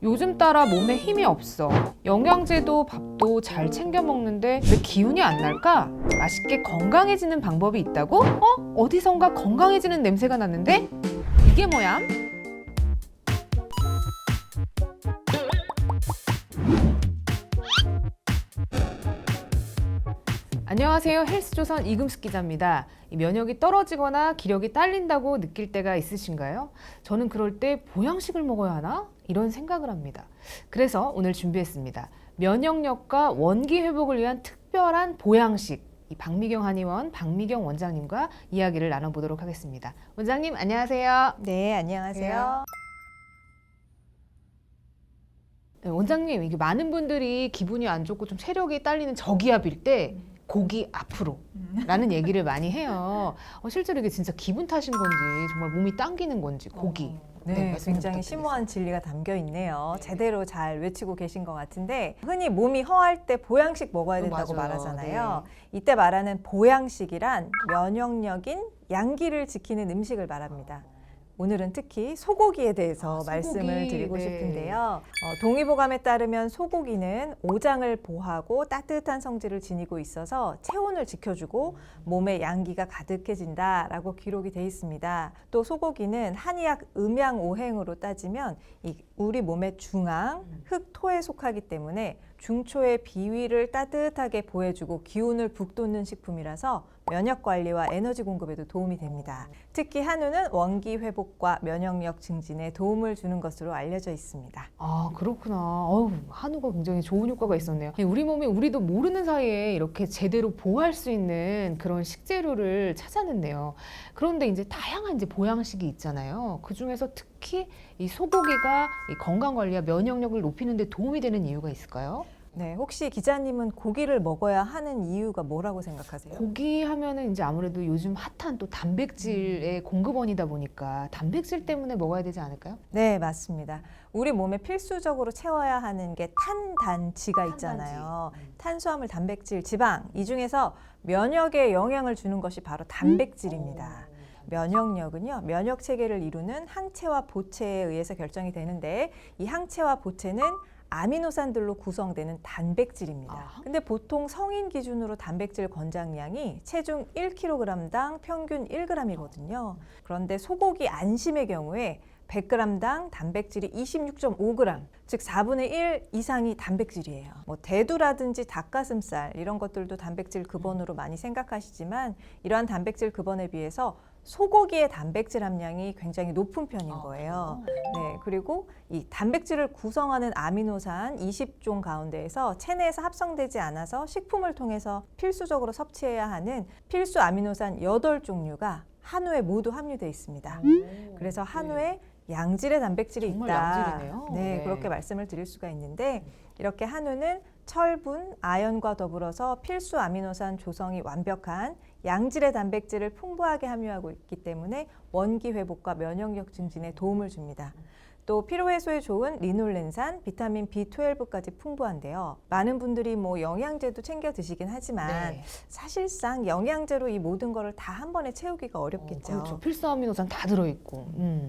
요즘 따라 몸에 힘이 없어. 영양제도 밥도 잘 챙겨 먹는데 왜 기운이 안 날까? 맛있게 건강해지는 방법이 있다고? 어디선가 건강해지는 냄새가 났는데? 이게 뭐야? 안녕하세요. 헬스조선 이금숙 기자입니다. 면역이 떨어지거나 기력이 딸린다고 느낄 때가 있으신가요? 저는 그럴 때 보양식을 먹어야 하나? 이런 생각을 합니다. 그래서 오늘 준비했습니다. 면역력과 원기 회복을 위한 특별한 보양식. 이 박미경 한의원 박미경 원장님과 이야기를 나눠보도록 하겠습니다. 원장님 안녕하세요. 네, 안녕하세요. 네, 원장님, 이게 많은 분들이 기분이 안 좋고 좀 체력이 딸리는 저기압일 때 고기 앞으로 라는 얘기를 많이 해요. 실제로 이게 진짜 기분 탓인 건지 정말 몸이 당기는 건지 고기. 네, 말씀 굉장히 부탁드리겠습니다. 심오한 진리가 담겨 있네요. 제대로 잘 외치고 계신 것 같은데 흔히 몸이 허할 때 보양식 먹어야 된다고 맞아요. 말하잖아요. 이때 말하는 보양식이란 면역력인 양기를 지키는 음식을 말합니다. 오늘은 특히 소고기에 대해서 소고기, 말씀을 드리고 네. 싶은데요. 동의보감에 따르면 소고기는 오장을 보하고 따뜻한 성질을 지니고 있어서 체온을 지켜주고 몸에 양기가 가득해진다라고 기록이 돼 있습니다. 또 소고기는 한의학 음양오행으로 따지면 우리 몸의 중앙, 흑토에 속하기 때문에 중초의 비위를 따뜻하게 보해주고 기운을 북돋는 식품이라서 면역 관리와 에너지 공급에도 도움이 됩니다. 특히 한우는 원기 회복과 면역력 증진에 도움을 주는 것으로 알려져 있습니다. 아, 그렇구나. 한우가 굉장히 좋은 효과가 있었네요. 우리 몸이 우리도 모르는 사이에 이렇게 제대로 보호할 수 있는 그런 식재료를 찾아냈네요. 그런데 이제 다양한 이제 보양식이 있잖아요. 그 중에서 특히 이 소고기가 이 건강 관리와 면역력을 높이는 데 도움이 되는 이유가 있을까요? 네, 혹시 기자님은 고기를 먹어야 하는 이유가 뭐라고 생각하세요? 고기 하면은 이제 아무래도 요즘 핫한 또 단백질의 공급원이다 보니까 단백질 때문에 먹어야 되지 않을까요? 네, 맞습니다. 우리 몸에 필수적으로 채워야 하는 게 탄단지가 있잖아요. 탄수화물, 단백질, 지방. 이 중에서 면역에 영향을 주는 것이 바로 단백질입니다. 면역력은요, 면역 체계를 이루는 항체와 보체에 의해서 결정이 되는데 이 항체와 보체는 아미노산들로 구성되는 단백질입니다. 근데 보통 성인 기준으로 단백질 권장량이 체중 1kg당 평균 1g이거든요. 그런데 소고기 안심의 경우에 100g당 단백질이 26.5g, 즉 4분의 1 이상이 단백질이에요. 대두라든지 닭가슴살 이런 것들도 단백질 급원으로 많이 생각하시지만 이러한 단백질 급원에 비해서 소고기의 단백질 함량이 굉장히 높은 편인 거예요. 네, 그리고 이 단백질을 구성하는 아미노산 20종 가운데에서 체내에서 합성되지 않아서 식품을 통해서 필수적으로 섭취해야 하는 필수 아미노산 8종류가 한우에 모두 함유되어 있습니다. 그래서 한우에 양질의 단백질이 정말 있다. 양질이네요. 네, 네. 그렇게 말씀을 드릴 수가 있는데 이렇게 한우는 철분, 아연과 더불어서 필수 아미노산 조성이 완벽한 양질의 단백질을 풍부하게 함유하고 있기 때문에 원기 회복과 면역력 증진에 도움을 줍니다. 또 피로 해소에 좋은 리놀렌산, 비타민 B12까지 풍부한데요. 많은 분들이 영양제도 챙겨 드시긴 하지만 네. 사실상 영양제로 이 모든 거를 다 한 번에 채우기가 어렵겠죠. 그렇죠. 필수 아미노산 다 들어있고.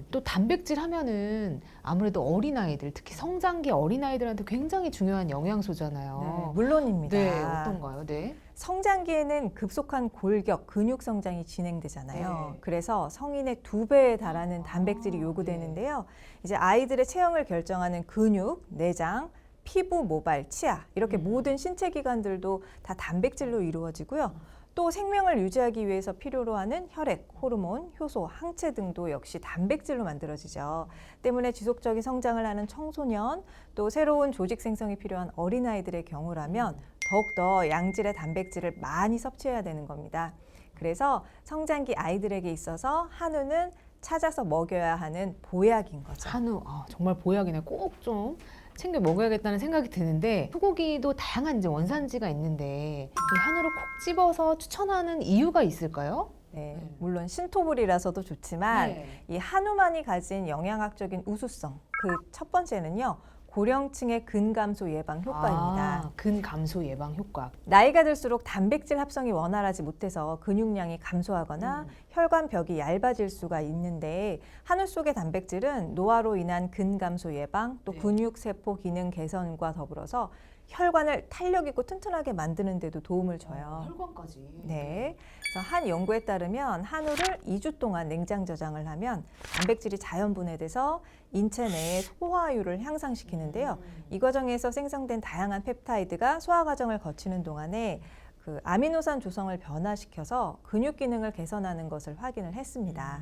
또 단백질 하면은 아무래도 어린아이들, 특히 성장기 어린아이들한테 굉장히 중요한 영양소잖아요. 네, 물론입니다. 네, 어떤가요? 네. 성장기에는 급속한 골격, 근육 성장이 진행되잖아요. 네. 그래서 성인의 2배에 달하는 단백질이 요구되는데요. 이제 아이들의 체형을 결정하는 근육, 내장, 피부, 모발, 치아 이렇게 모든 신체 기관들도 다 단백질로 이루어지고요. 또 생명을 유지하기 위해서 필요로 하는 혈액, 호르몬, 효소, 항체 등도 역시 단백질로 만들어지죠. 때문에 지속적인 성장을 하는 청소년, 또 새로운 조직 생성이 필요한 어린아이들의 경우라면 더욱더 양질의 단백질을 많이 섭취해야 되는 겁니다. 그래서 성장기 아이들에게 있어서 한우는 찾아서 먹여야 하는 보약인 거죠. 한우, 정말 보약이네. 꼭 좀 챙겨 먹어야겠다는 생각이 드는데 소고기도 다양한 이제 원산지가 있는데 이 한우를 콕 집어서 추천하는 이유가 있을까요? 네, 물론 신토불이라서도 좋지만 네. 이 한우만이 가진 영양학적인 우수성, 그 첫 번째는요. 고령층의 근감소 예방 효과입니다. 근감소 예방 효과. 나이가 들수록 단백질 합성이 원활하지 못해서 근육량이 감소하거나 혈관벽이 얇아질 수가 있는데 한우 속의 단백질은 노화로 인한 근감소 예방, 또 네. 근육세포 기능 개선과 더불어서 혈관을 탄력 있고 튼튼하게 만드는 데도 도움을 줘요. 혈관까지. 네. 그래서 한 연구에 따르면 한우를 2주 동안 냉장 저장을 하면 단백질이 자연 분해돼서 인체 내의 소화율을 향상시키는데요. 이 과정에서 생성된 다양한 펩타이드가 소화 과정을 거치는 동안에 그 아미노산 조성을 변화시켜서 근육 기능을 개선하는 것을 확인을 했습니다.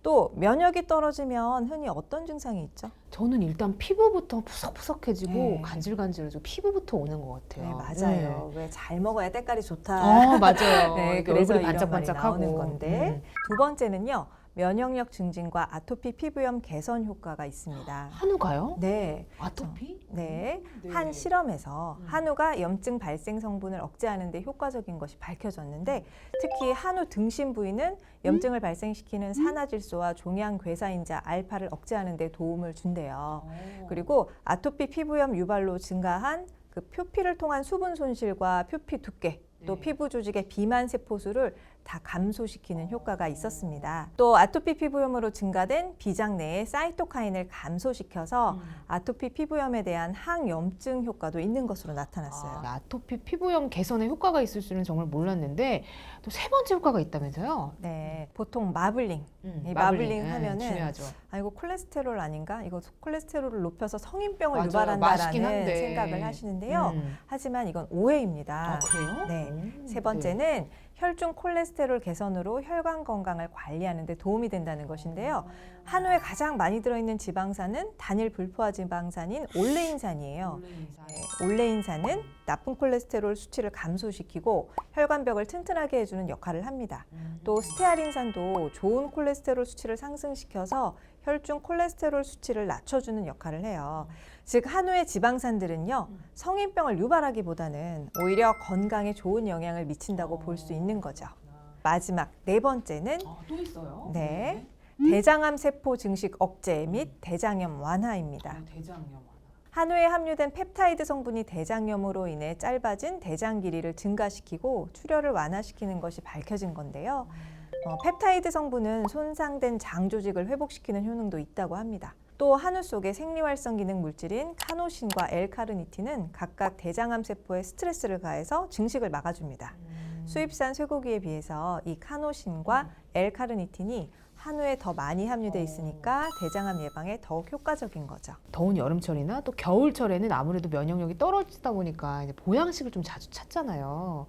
또 면역이 떨어지면 흔히 어떤 증상이 있죠? 저는 일단 피부부터 푸석푸석해지고 네. 간질간질해지고 피부부터 오는 것 같아요. 네, 맞아요. 왜 잘 먹어야 때깔이 좋다. 맞아요. 네, 이게 그래서 얼굴이 이런 말이 반짝반짝하고 나오는 건데 두 번째는요. 면역력 증진과 아토피 피부염 개선 효과가 있습니다. 한우가요? 네. 아토피? 네. 네. 한 실험에서 음. 한우가 염증 발생 성분을 억제하는 데 효과적인 것이 밝혀졌는데 특히 한우 등심 부위는 염증을 발생시키는 산화질소와 종양괴사인자 알파를 억제하는 데 도움을 준대요. 그리고 아토피 피부염 유발로 증가한 그 표피를 통한 수분 손실과 표피 두께 또 네. 피부 조직의 비만 세포 수를 다 감소시키는 효과가 있었습니다. 또 아토피 피부염으로 증가된 비장 내의 사이토카인을 감소시켜서 아토피 피부염에 대한 항염증 효과도 있는 것으로 나타났어요. 아토피 피부염 개선에 효과가 있을 줄은 정말 몰랐는데 또 세 번째 효과가 있다면서요? 네, 보통 마블링, 이 마블링 네, 하면은 중요하죠. 아 이거 콜레스테롤 아닌가? 이거 콜레스테롤을 높여서 성인병을 맞아요. 맛있긴 유발한다라는 한데. 생각을 하시는데요. 하지만 이건 오해입니다. 그래요? 네. 세 번째는 혈중 콜레스테롤 개선으로 혈관 건강을 관리하는 데 도움이 된다는 것인데요. 한우에 가장 많이 들어있는 지방산은 단일 불포화 지방산인 올레인산이에요. 네, 올레인산은 나쁜 콜레스테롤 수치를 감소시키고 혈관벽을 튼튼하게 해주는 역할을 합니다. 또 스테아린산도 좋은 콜레스테롤 수치를 상승시켜서 혈중 콜레스테롤 수치를 낮춰주는 역할을 해요. 즉 한우의 지방산들은요 성인병을 유발하기보다는 오히려 건강에 좋은 영향을 미친다고 볼 수 있는 거죠. 마지막 네 번째는 또 있어요? 네, 대장암 세포 증식 억제 및 대장염 완화입니다. 대장염. 한우에 함유된 펩타이드 성분이 대장염으로 인해 짧아진 대장 길이를 증가시키고 출혈을 완화시키는 것이 밝혀진 건데요. 펩타이드 성분은 손상된 장 조직을 회복시키는 효능도 있다고 합니다. 또 한우 속의 생리활성 기능 물질인 카노신과 L카르니틴은 각각 대장암 세포에 스트레스를 가해서 증식을 막아줍니다. 수입산 쇠고기에 비해서 이 카노신과 L카르니틴이 한우에 더 많이 함유돼 있으니까 대장암 예방에 더욱 효과적인 거죠. 더운 여름철이나 또 겨울철에는 아무래도 면역력이 떨어지다 보니까 이제 보양식을 좀 자주 찾잖아요.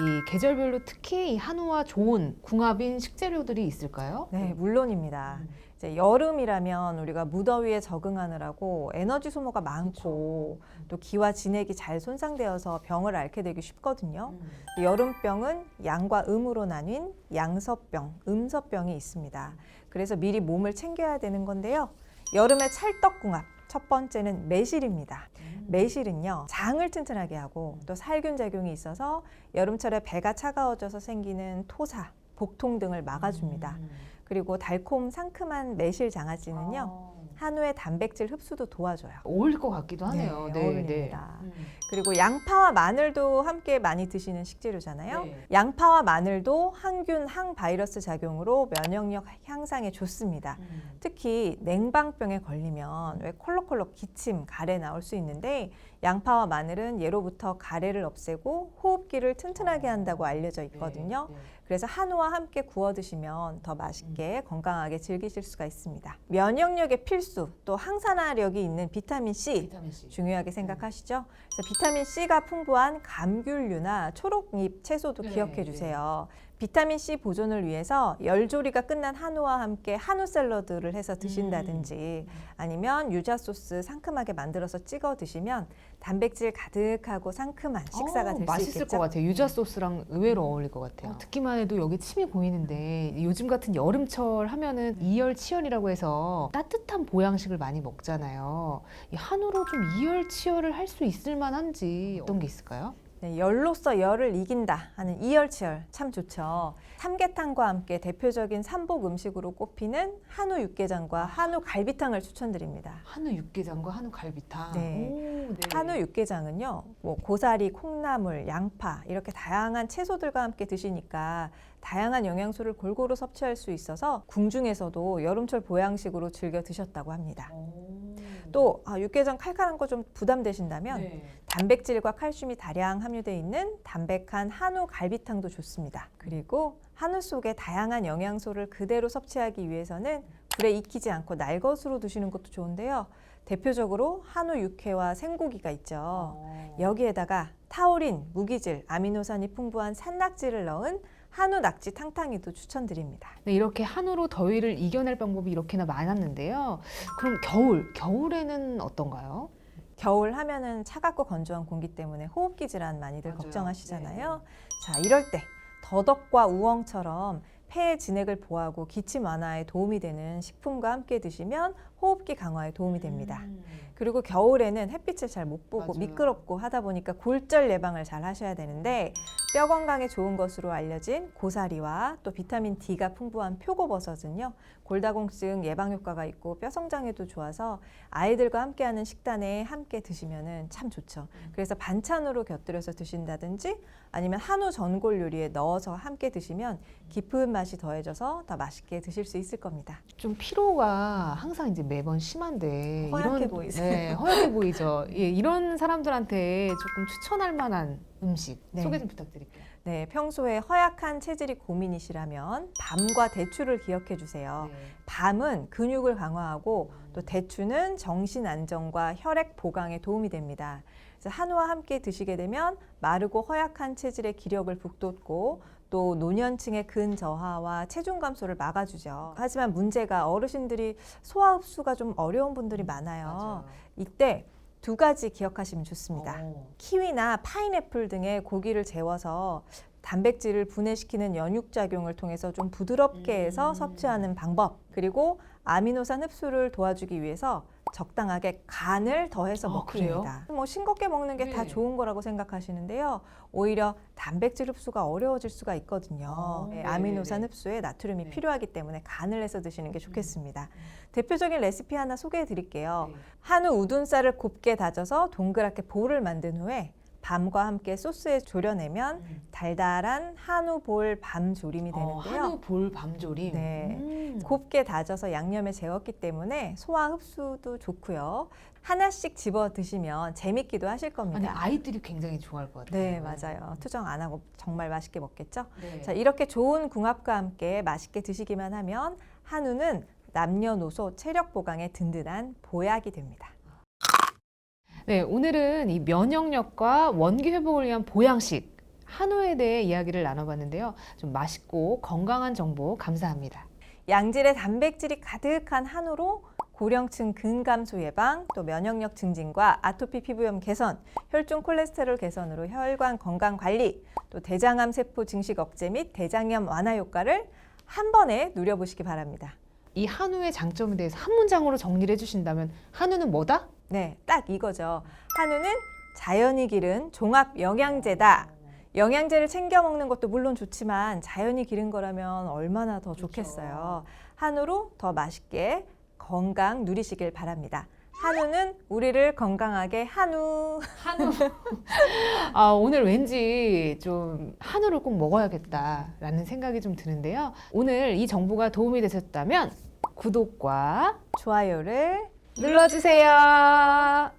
이 계절별로 특히 이 한우와 좋은 궁합인 식재료들이 있을까요? 네, 물론입니다. 이제 여름이라면 우리가 무더위에 적응하느라고 에너지 소모가 많고 또 기와 진액이 잘 손상되어서 병을 앓게 되기 쉽거든요. 여름병은 양과 음으로 나뉜 양서병, 음서병이 있습니다. 그래서 미리 몸을 챙겨야 되는 건데요. 여름의 찰떡궁합, 첫 번째는 매실입니다. 매실은요, 장을 튼튼하게 하고 또 살균 작용이 있어서 여름철에 배가 차가워져서 생기는 토사, 복통 등을 막아줍니다. 그리고 달콤 상큼한 매실 장아찌는요, 한우의 단백질 흡수도 도와줘요. 어울릴 것 같기도 하네요. 네, 어울립니다. 네. 그리고 양파와 마늘도 함께 많이 드시는 식재료잖아요. 네. 양파와 마늘도 항균, 항바이러스 작용으로 면역력 향상에 좋습니다. 특히 냉방병에 걸리면 왜 콜록콜록 기침, 가래 나올 수 있는데 양파와 마늘은 예로부터 가래를 없애고 호흡기를 튼튼하게 한다고 알려져 있거든요. 그래서 한우와 함께 구워 드시면 더 맛있게 건강하게 즐기실 수가 있습니다. 면역력의 필수, 또 항산화력이 있는 비타민 C 비타민 C. 중요하게 생각하시죠? 그래서 비타민 C가 풍부한 감귤류나 초록잎 채소도 네, 기억해 주세요. 비타민 C 보존을 위해서 열조리가 끝난 한우와 함께 한우 샐러드를 해서 드신다든지 아니면 유자 소스 상큼하게 만들어서 찍어 드시면 단백질 가득하고 상큼한 식사가 될 수 맛있을 있겠죠? 것 같아요. 유자 소스랑 의외로 어울릴 것 같아요. 듣기만 해도 여기 침이 고이는데 요즘 같은 여름철 하면은 이열치열이라고 해서 따뜻한 보양식을 많이 먹잖아요. 이 한우로 좀 이열치열을 할 수 있을 만한지 어떤 게 있을까요? 네, 열로서 열을 이긴다 하는 이열치열 참 좋죠. 삼계탕과 함께 대표적인 삼복 음식으로 꼽히는 한우 육개장과 한우 갈비탕을 추천드립니다. 한우 육개장과 한우 갈비탕. 네. 네. 한우 육개장은요, 뭐 고사리, 콩나물, 양파 이렇게 다양한 채소들과 함께 드시니까 다양한 영양소를 골고루 섭취할 수 있어서 궁중에서도 여름철 보양식으로 즐겨 드셨다고 합니다. 또 육개장 칼칼한 거 좀 부담되신다면 네. 단백질과 칼슘이 다량 함유되어 있는 담백한 한우 갈비탕도 좋습니다. 그리고 한우 속에 다양한 영양소를 그대로 섭취하기 위해서는 불에 익히지 않고 날것으로 드시는 것도 좋은데요. 대표적으로 한우 육회와 생고기가 있죠. 여기에다가 타우린, 무기질, 아미노산이 풍부한 산낙지를 넣은 한우 낙지 탕탕이도 추천드립니다. 네, 이렇게 한우로 더위를 이겨낼 방법이 이렇게나 많았는데요. 그럼 겨울에는 어떤가요? 겨울 하면은 차갑고 건조한 공기 때문에 호흡기 질환 많이들 맞아요. 걱정하시잖아요. 자, 이럴 때 더덕과 우엉처럼 폐의 진액을 보호하고 기침 완화에 도움이 되는 식품과 함께 드시면 호흡기 강화에 도움이 됩니다. 그리고 겨울에는 햇빛을 잘 못 보고 맞아요. 미끄럽고 하다 보니까 골절 예방을 잘 하셔야 되는데 뼈 건강에 좋은 것으로 알려진 고사리와 또 비타민 D가 풍부한 표고버섯은요, 골다공증 예방 효과가 있고 뼈 성장에도 좋아서 아이들과 함께하는 식단에 함께 드시면은 참 좋죠. 그래서 반찬으로 곁들여서 드신다든지 아니면 한우 전골 요리에 넣어서 함께 드시면 깊은 맛이 더해져서 더 맛있게 드실 수 있을 겁니다. 좀 피로가 항상 이제 매번 심한데 허약해 보이세요. 네, 허약해 보이죠. 예, 이런 사람들한테 조금 추천할 만한 음식 네. 소개 좀 부탁드릴게요. 네, 평소에 허약한 체질이 고민이시라면 밤과 대추를 기억해 주세요. 네. 밤은 근육을 강화하고 또 대추는 정신 안정과 혈액 보강에 도움이 됩니다. 그래서 한우와 함께 드시게 되면 마르고 허약한 체질의 기력을 북돋고 또 노년층의 근저하와 체중 감소를 막아주죠. 하지만 문제가 어르신들이 소화 흡수가 좀 어려운 분들이 많아요. 맞아요. 이때 두 가지 기억하시면 좋습니다. 어. 키위나 파인애플 등의 고기를 재워서 단백질을 분해시키는 연육작용을 통해서 좀 부드럽게 해서 섭취하는 방법, 그리고 아미노산 흡수를 도와주기 위해서 적당하게 간을 더해서 먹습니다. 뭐 싱겁게 먹는 게 다 네. 좋은 거라고 생각하시는데요. 오히려 단백질 흡수가 어려워질 수가 있거든요. 네, 아미노산 네, 네. 흡수에 나트륨이 네. 필요하기 때문에 간을 해서 드시는 게 좋겠습니다. 대표적인 레시피 하나 소개해 드릴게요. 네. 한우 우둔살을 곱게 다져서 동그랗게 볼을 만든 후에 밤과 함께 소스에 졸여내면 달달한 한우 볼 밤 조림이 되는데요. 한우 볼 밤조림. 네. 곱게 다져서 양념에 재웠기 때문에 소화 흡수도 좋고요. 하나씩 집어 드시면 재밌기도 하실 아니 겁니다. 아이들이 굉장히 좋아할 것 같아요. 네, 맞아요. 투정 안 하고 정말 맛있게 먹겠죠? 네. 자, 이렇게 좋은 궁합과 함께 맛있게 드시기만 하면 한우는 남녀노소 체력 보강에 든든한 보약이 됩니다. 네, 오늘은 이 면역력과 원기 회복을 위한 보양식 한우에 대해 이야기를 나눠봤는데요. 좀 맛있고 건강한 정보 감사합니다. 양질의 단백질이 가득한 한우로 고령층 근감소 예방, 또 면역력 증진과 아토피 피부염 개선, 혈중 콜레스테롤 개선으로 혈관 건강 관리, 또 대장암 세포 증식 억제 및 대장염 완화 효과를 한 번에 누려보시기 바랍니다. 이 한우의 장점에 대해서 한 문장으로 정리를 해주신다면 한우는 뭐다? 네, 딱 이거죠. 한우는 자연이 기른 종합 영양제다. 영양제를 챙겨 먹는 것도 물론 좋지만 자연이 기른 거라면 얼마나 더 좋겠어요. 한우로 더 맛있게 건강 누리시길 바랍니다. 한우는 우리를 건강하게 한우. 오늘 왠지 좀 한우를 꼭 먹어야겠다라는 생각이 좀 드는데요. 오늘 이 정보가 도움이 되셨다면 구독과 좋아요를 눌러주세요.